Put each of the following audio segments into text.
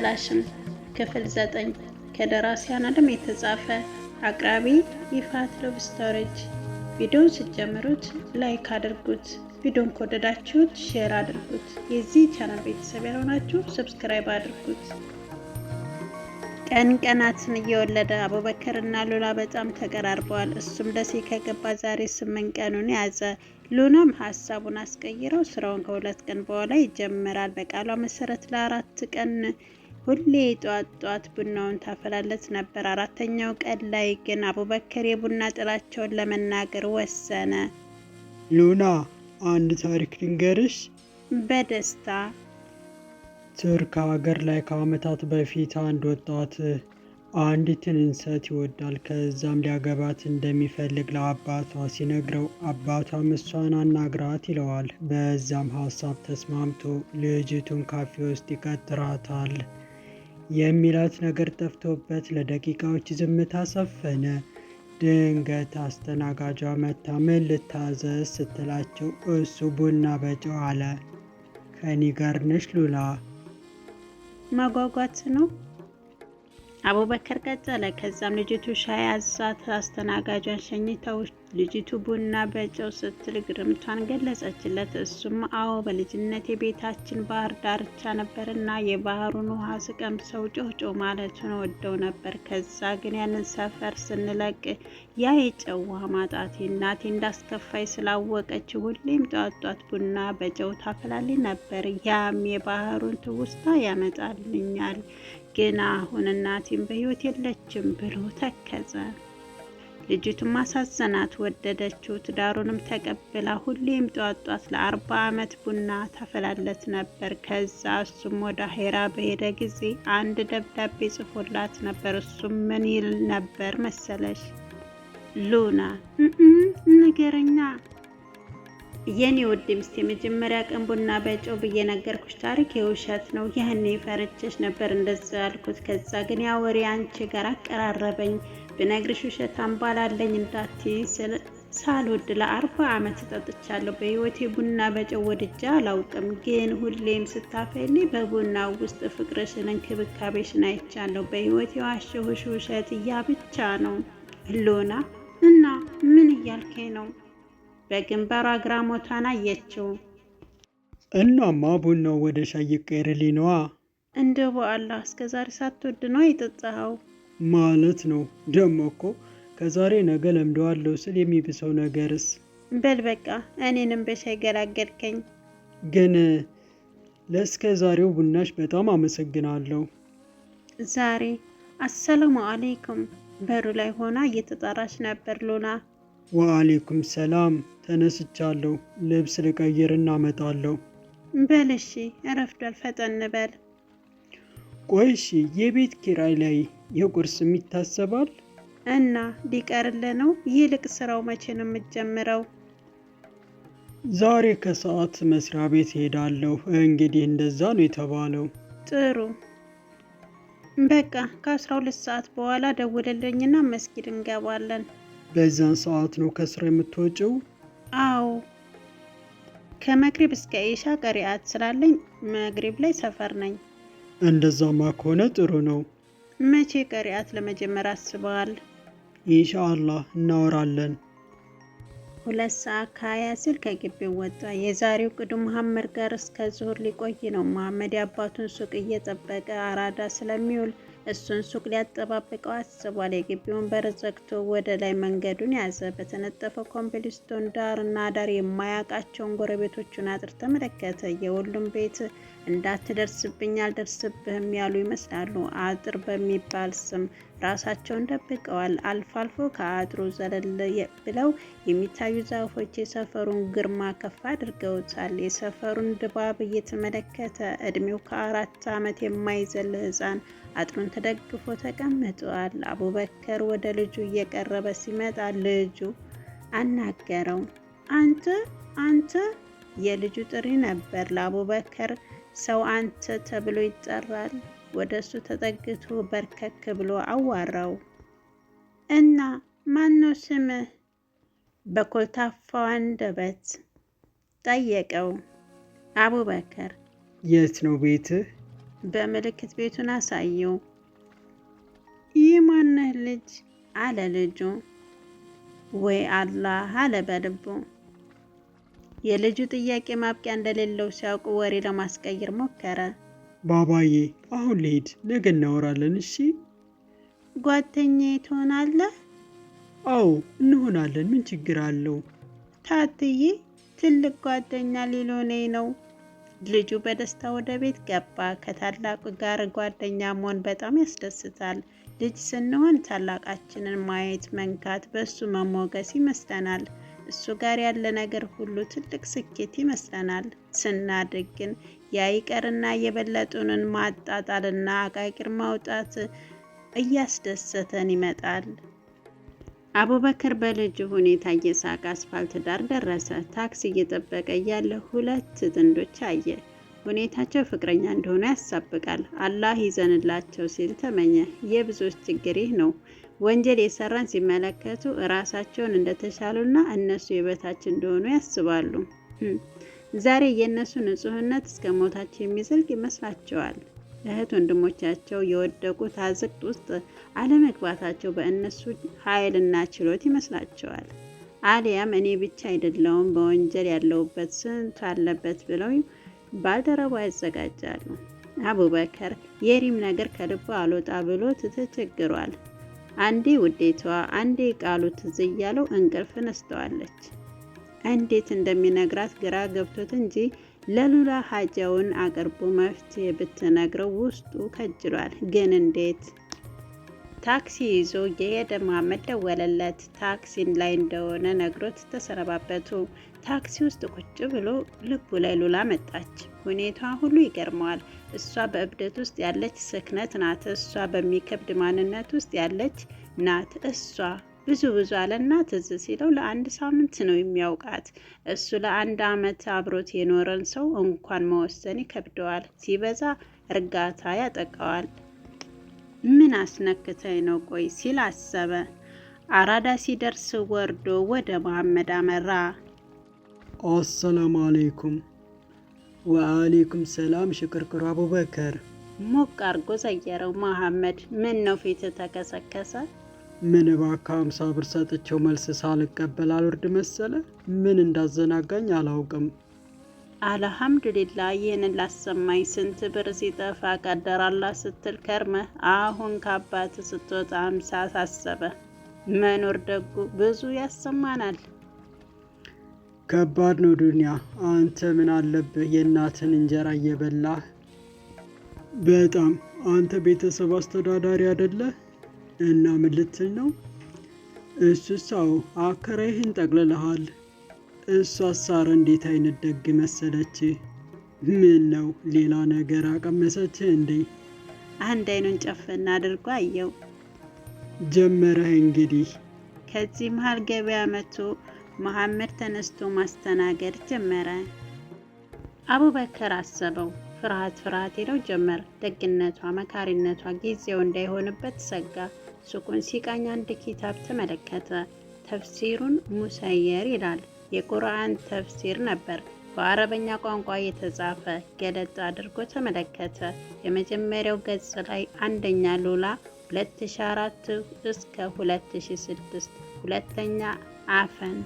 አያበላሽም ክፍል 9 ከደራሲያን አለም የተጻፈ አቅራቢ ይፋት ሎቭ ስቶሪጅ። ቪዲዮውን ስትጀምሩት ላይክ አድርጉት፣ ቪዲዮውን ከወደዳችሁት ሼር አድርጉት፣ የዚህ ቻናል ቤተሰብ ያልሆናችሁ ሰብስክራይብ አድርጉት። ቀናትን እየወለደ አቡበከር እና ሉላ በጣም ተቀራርበዋል። እሱም ደሴ ከገባ ዛሬ 8 ቀኑን ያዘ። ሉናም ሀሳቡን አስቀይረው ስራውን ከ2 ቀን በኋላ ይጀምራል። በቃሏ መሰረት ለ4 ቀን ሁሌ ጧት ቡናውን ታፈላለት ነበር። 4ኛው ቀን ላይ ግን አቡበከር የቡና ጥላቸውን ለመናገር ወሰነ። ሉና አንድ ታሪክ ልንገርሽ። በደስታ ቱርክ ሀገር ላይ ከዓመታት በፊት አንድ ወጣት አንዲትን እንሰት ይወዳል። ከዛም ሊያገባት እንደሚፈልግ ለአባቷ ሲነግረው አባቷም እሷን አናግራት ይለዋል። በዛም ሀሳብ ተስማምቶ ልጅቱን ካፌ ውስጥ ይቀጥራታል። የሚላት ነገር ጠፍቶበት ለደቂቃዎች ዝምታ ሰፈነ። ድንገት አስተናጋጇ መታ ምን ልታዘዝ ስትላቸው እሱ ቡና በጨው አለ። ከኔ ጋር ነሽ ሉላ? ማጓጓት ነው። አቡበከር ቀጠለ። ከዛም ልጅቱ ሻይ አዛት አስተናጋጇን ሸኝተው ልጅቱ ቡና በጨው ስትል ግርምቷን ገለጸችለት። እሱም አዎ በልጅነት የቤታችን ባህር ዳርቻ ነበርና የባህሩን ውሃ ስቀምሰው ጮጮ ማለቱን ወደው ነበር። ከዛ ግን ያንን ሰፈር ስንለቅ ያ የጨው ውሃ ማጣቴ እናቴ እንዳስከፋይ ስላወቀች ሁሌም ጧት ቡና በጨው ታፈላልኝ ነበር። ያም የባህሩን ትውስታ ያመጣልኛል። ግን አሁን እናቴም በህይወት የለችም ብሎ ተከዘ። ልጅቱም ማሳዘናት፣ ወደደችው። ትዳሩንም ተቀብላ ሁሌም ጧት ለ40 ዓመት ቡና ታፈላለት ነበር። ከዛ እሱም ወደ አሄራ በሄደ ጊዜ አንድ ደብዳቤ ጽፎላት ነበር። እሱም ምን ይል ነበር መሰለሽ? ሉና ንገረኛ የኔ ውድ ሚስት፣ የመጀመሪያ ቀን ቡና በጨው ብዬ ነገርኩሽ ታሪክ የውሸት ነው። ያኔ ፈርቼሽ ነበር እንደዛ ያልኩት። ከዛ ግን ያ ወሬ አንቺ ጋር አቀራረበኝ። ብነግርሽ ውሸታም ባላለኝ እንዳትዪ ሳልወድ ለ40 ዓመት ጠጥቻለሁ። በህይወቴ ቡና በጨው ወድጄ አላውቅም። ግን ሁሌም ስታፈሊ በቡና ውስጥ ፍቅርሽን፣ እንክብካቤሽን አይቻለሁ። በህይወቴ ዋሸሁሽ ውሸት ያ ብቻ ነው። ሉና እና ምን እያልከኝ ነው? በግንባሯ ግራሞቷን አየችው። እናማ ቡናው ወደ ሻይ ይቀየርልኝ ነዋ። እንደው በአላህ እስከዛሬ ሳትወድ ነው የጠጣኸው ማለት ነው? ደሞ እኮ ከዛሬ ነገ ለምደዋለሁ ስል የሚብሰው ነገርስ? በል በቃ እኔንም በሻይ ገላገልከኝ። ግን ለእስከ ዛሬው ቡናሽ በጣም አመሰግናለሁ። ዛሬ አሰላሙ አለይኩም በሩ ላይ ሆና እየተጣራች ነበር ሉና። ወአለይኩም ሰላም። ተነስቻለሁ። ልብስ ልቀይርና አመጣለሁ። በል እሺ፣ ረፍዷል፣ ፈጠን በል። ቆይ እሺ፣ የቤት ኪራይ ላይ የቁርስም ይታሰባል? እና ሊቀርልህ ነው? ይልቅ ስራው መቼ ነው የምትጀምረው? ዛሬ ከሰዓት መስሪያ ቤት ሄዳለሁ። እንግዲህ እንደዛ ነው የተባለው። ጥሩ፣ በቃ ከ12 ሰዓት በኋላ ደውልልኝና መስጊድ እንገባለን። በዛን ሰዓት ነው ከስራ የምትወጪው? አዎ፣ ከመግሪብ እስከ ኢሻ ቀሪአት ስላለኝ መግሪብ ላይ ሰፈር ነኝ። እንደዛማ ከሆነ ጥሩ ነው። መቼ ቀሪአት ለመጀመር አስበዋል? ኢንሻአላህ እናወራለን። 2 ሰዓት ከ20 ሲል ከግቢው ወጣ። የዛሬው ቅዱ መሐመድ ጋር እስከ ዙሁር ሊቆይ ነው። መሐመድ የአባቱን ሱቅ እየጠበቀ አራዳ ስለሚውል እሱን ሱቅ ሊያጠባብቀው አስቧል። የግቢውን በር ዘግቶ ወደ ላይ መንገዱን ያዘ። በተነጠፈው ኮምፕሊስቶን ዳር እና ዳር የማያውቃቸውን ጎረቤቶቹን አጥር ተመለከተ። የሁሉም ቤት እንዳትደርስብኝ አልደርስብህም ያሉ ይመስላሉ። አጥር በሚባል ስም ራሳቸውን ደብቀዋል። አልፎ አልፎ ከአጥሩ ዘለል ብለው የሚታዩ ዛፎች የሰፈሩን ግርማ ከፍ አድርገውታል። የሰፈሩን ድባብ እየተመለከተ እድሜው ከ4 ዓመት የማይዘል ህፃን አጥሩን ተደግፎ ተቀምጧል። አቡበከር ወደ ልጁ እየቀረበ ሲመጣ ልጁ አናገረው። አንተ የልጁ ጥሪ ነበር። ለአቡበከር ሰው አንተ ተብሎ ይጠራል። ወደ እሱ ተጠግቶ በርከክ ብሎ አዋራው። እና ማነው ስምህ? በኮልታፋው አንደበት ጠየቀው። አቡበከር የት ነው ቤትህ? በምልክት ቤቱን አሳየው። ይህ ማነህ ልጅ አለ ልጁ። ወይ አላህ አለ በልቡ። የልጁ ጥያቄ ማብቂያ እንደሌለው ሲያውቅ ወሬ ለማስቀየር ሞከረ። ባባዬ አሁን ልሂድ፣ ነገ እናወራለን እሺ? ጓደኛዬ ትሆናለህ? አዎ እንሆናለን፣ ምን ችግር አለው? ታትዬ ትልቅ ጓደኛ ሊሆነኝ ነው። ልጁ በደስታ ወደ ቤት ገባ። ከታላቁ ጋር ጓደኛ መሆን በጣም ያስደስታል። ልጅ ስንሆን ታላቃችንን ማየት፣ መንካት፣ በሱ መሞገስ ይመስለናል። እሱ ጋር ያለ ነገር ሁሉ ትልቅ ስኬት ይመስለናል። ስናድግ ግን ያ ይቀርና የበለጡንን ማጣጣልና አቃቂር ማውጣት እያስደሰተን ይመጣል። አቡበከር በልጁ ሁኔታ እየሳቀ አስፋልት ዳር ደረሰ። ታክሲ እየጠበቀ እያለ ሁለት ጥንዶች አየ። ሁኔታቸው ፍቅረኛ እንደሆነ ያሳብቃል። አላህ ይዘንላቸው ሲል ተመኘ። የብዙዎች ችግር ይህ ነው። ወንጀል የሰራን ሲመለከቱ እራሳቸውን እንደተሻሉና እነሱ የበታች እንደሆኑ ያስባሉ። ዛሬ የእነሱ ንጹህነት እስከ ሞታቸው የሚዘልቅ ይመስላቸዋል። እህት ወንድሞቻቸው የወደቁት አዘቅት ውስጥ አለመግባታቸው በእነሱ ኃይልና ችሎት ይመስላቸዋል። አሊያም እኔ ብቻ አይደለውም በወንጀል ያለውበት ስንቱ አለበት ብለው ባልደረባ ያዘጋጃሉ። አቡበከር የሪም ነገር ከልቡ አልወጣ ብሎ ተቸግሯል። አንዴ ውዴቷ፣ አንዴ ቃሉ ትዝ እያለው እንቅልፍ ነስተዋለች። እንዴት እንደሚነግራት ግራ ገብቶት እንጂ ለሉላ ሀጃውን አቅርቦ መፍትሄ ብትነግረው ውስጡ ከጅሏል። ግን እንዴት? ታክሲ ይዞ የሄደ መሐመድ ደወለለት። ታክሲን ላይ እንደሆነ ነግሮት ተሰነባበቱ። ታክሲ ውስጥ ቁጭ ብሎ ልቡ ላይ ሉላ መጣች። ሁኔታዋ ሁሉ ይገርመዋል። እሷ በእብደት ውስጥ ያለች ስክነት ናት። እሷ በሚከብድ ማንነት ውስጥ ያለች ናት። እሷ ብዙ አለና ትዝ ሲለው ለአንድ ሳምንት ነው የሚያውቃት። እሱ ለአንድ ዓመት አብሮት የኖረን ሰው እንኳን መወሰን ይከብደዋል። ሲበዛ እርጋታ ያጠቃዋል። ምን አስነክተኝ ነው ቆይ ሲል አሰበ። አራዳ ሲደርስ ወርዶ ወደ መሐመድ አመራ። አሰላሙ አለይኩም። ወአለይኩም ሰላም ሽክርክሩ አቡበከር። ሞቅ አርጎ ዘየረው። መሐመድ ምን ነው ፊት ተከሰከሰ? ምን እባክህ 50 ብር ሰጥቼው መልስ ሳልቀበል አልወርድ መሰለ። ምን እንዳዘናጋኝ አላውቅም። አልሐምዱሊላ ይህንን ላሰማኝ። ስንት ብር ሲጠፋ ቀደራላ ስትል ከርመህ አሁን ከአባት ስትወጣ 50 ሳሰበ። መኖር ደጉ ብዙ ያሰማናል። ከባድ ነው ዱንያ። አንተ ምን አለብህ የእናትን እንጀራ እየበላህ። በጣም አንተ ቤተሰብ አስተዳዳሪ አይደለህ? እና ምን ልትል ነው? እሱስ አዎ አከራይህን ጠቅልለሃል። እሷ ሳር እንዴት አይነት ደግ መሰለች። ምን ነው ሌላ ነገር አቀመሰችህ እንዴ? አንድ አይኑን ጨፍና አድርጎ አየው። ጀመረህ እንግዲህ። ከዚህ መሀል ገበያ መቶ መሐመድ ተነስቶ ማስተናገድ ጀመረ። አቡበከር አሰበው። ፍርሃት ይለው ጀመር። ደግነቷ፣ መካሪነቷ ጊዜው እንዳይሆንበት ሰጋ። ሱቁን ሲቃኝ አንድ ኪታብ ተመለከተ። ተፍሲሩን ሙሰየር ይላል። የቁርአን ተፍሲር ነበር። በአረበኛ ቋንቋ የተጻፈ። ገለጥ አድርጎ ተመለከተ። የመጀመሪያው ገጽ ላይ አንደኛ ሉላ 2004 እስከ 2006፣ ሁለተኛ አፈን።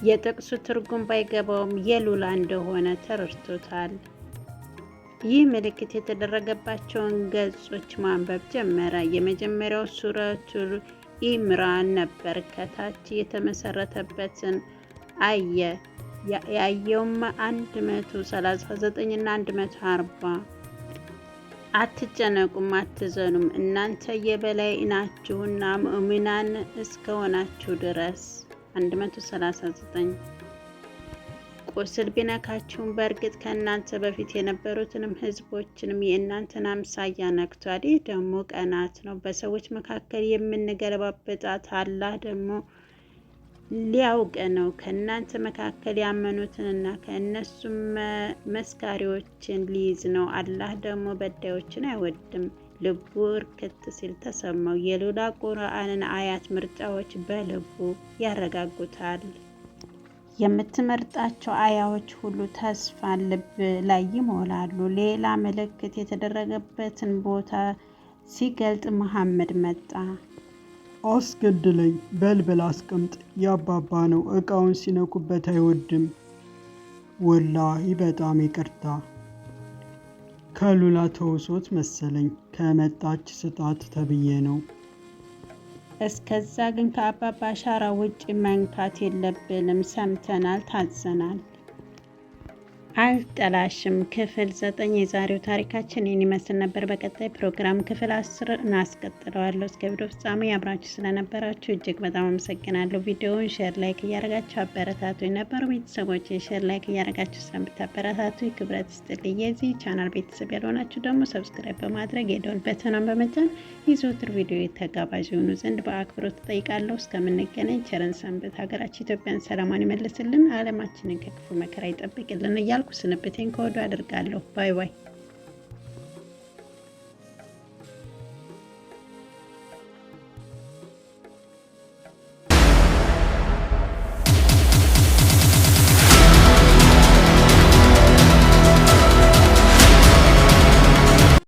የጥቅሱ ትርጉም ባይገባውም የሉላ እንደሆነ ተረድቶታል። ይህ ምልክት የተደረገባቸውን ገጾች ማንበብ ጀመረ። የመጀመሪያው ሱረቱል ኢምራን ነበር። ከታች የተመሰረተበትን አየ። ያየውም 139 እና 140። አትጨነቁም፣ አትዘኑም እናንተ የበላይ ናችሁና ሙእሚናን እስከሆናችሁ ድረስ። 139 ቁስል ቢነካችሁም በእርግጥ ከእናንተ በፊት የነበሩትንም ሕዝቦችንም የእናንተን አምሳያ ነክቷል። ይህ ደግሞ ቀናት ነው። በሰዎች መካከል የምንገለባበጣት አላህ ደግሞ ሊያውቅ ነው። ከእናንተ መካከል ያመኑትንና ከእነሱም መስካሪዎችን ሊይዝ ነው። አላህ ደግሞ በዳዮችን አይወድም። ልቡ እርክት ሲል ተሰማው። የሉላ ቁርአንን አያት ምርጫዎች በልቡ ያረጋጉታል። የምትመርጣቸው አያዎች ሁሉ ተስፋ ልብ ላይ ይሞላሉ። ሌላ ምልክት የተደረገበትን ቦታ ሲገልጥ መሐመድ መጣ። አስገድለኝ፣ በልበል አስቀምጥ። ያባባ ነው፣ እቃውን ሲነኩበት አይወድም። ወላሂ በጣም ይቅርታ። ከሉላ ተውሶት መሰለኝ፣ ከመጣች ስጣት ተብዬ ነው። እስከዛ ግን ከአባባ አሻራ ውጭ መንካት የለብንም። ሰምተናል፣ ታዘናል። አልጠላሽም ክፍል 9 የዛሬው ታሪካችን ይህን ይመስል ነበር። በቀጣይ ፕሮግራም ክፍል 10 እናስቀጥለዋለሁ። እስከ ቪዲዮ ፍጻሜ አብራችሁ ስለነበራችሁ እጅግ በጣም አመሰግናለሁ። ቪዲዮውን ሼር ላይክ እያደረጋችሁ አበረታቱ የነበሩ ቤተሰቦች ሼር ላይክ እያደረጋችሁ ስለምታበረታቱ ክብረት ይስጥልኝ። የዚህ ቻናል ቤተሰብ ያልሆናችሁ ደግሞ ሰብስክራይብ በማድረግ የደወል በተናን በመጫን የዘወትር ቪዲዮ ተጋባዥ የሆኑ ዘንድ በአክብሮት ተጠይቃለሁ። እስከምንገናኝ ቸርን ሰንብት። ሀገራችን ኢትዮጵያን ሰላሟን ይመልስልን፣ ዓለማችንን ከክፉ መከራ ይጠብቅልን እያልኩ ስንብቴን ከወዲሁ አድርጋለሁ። ባይ ባይ።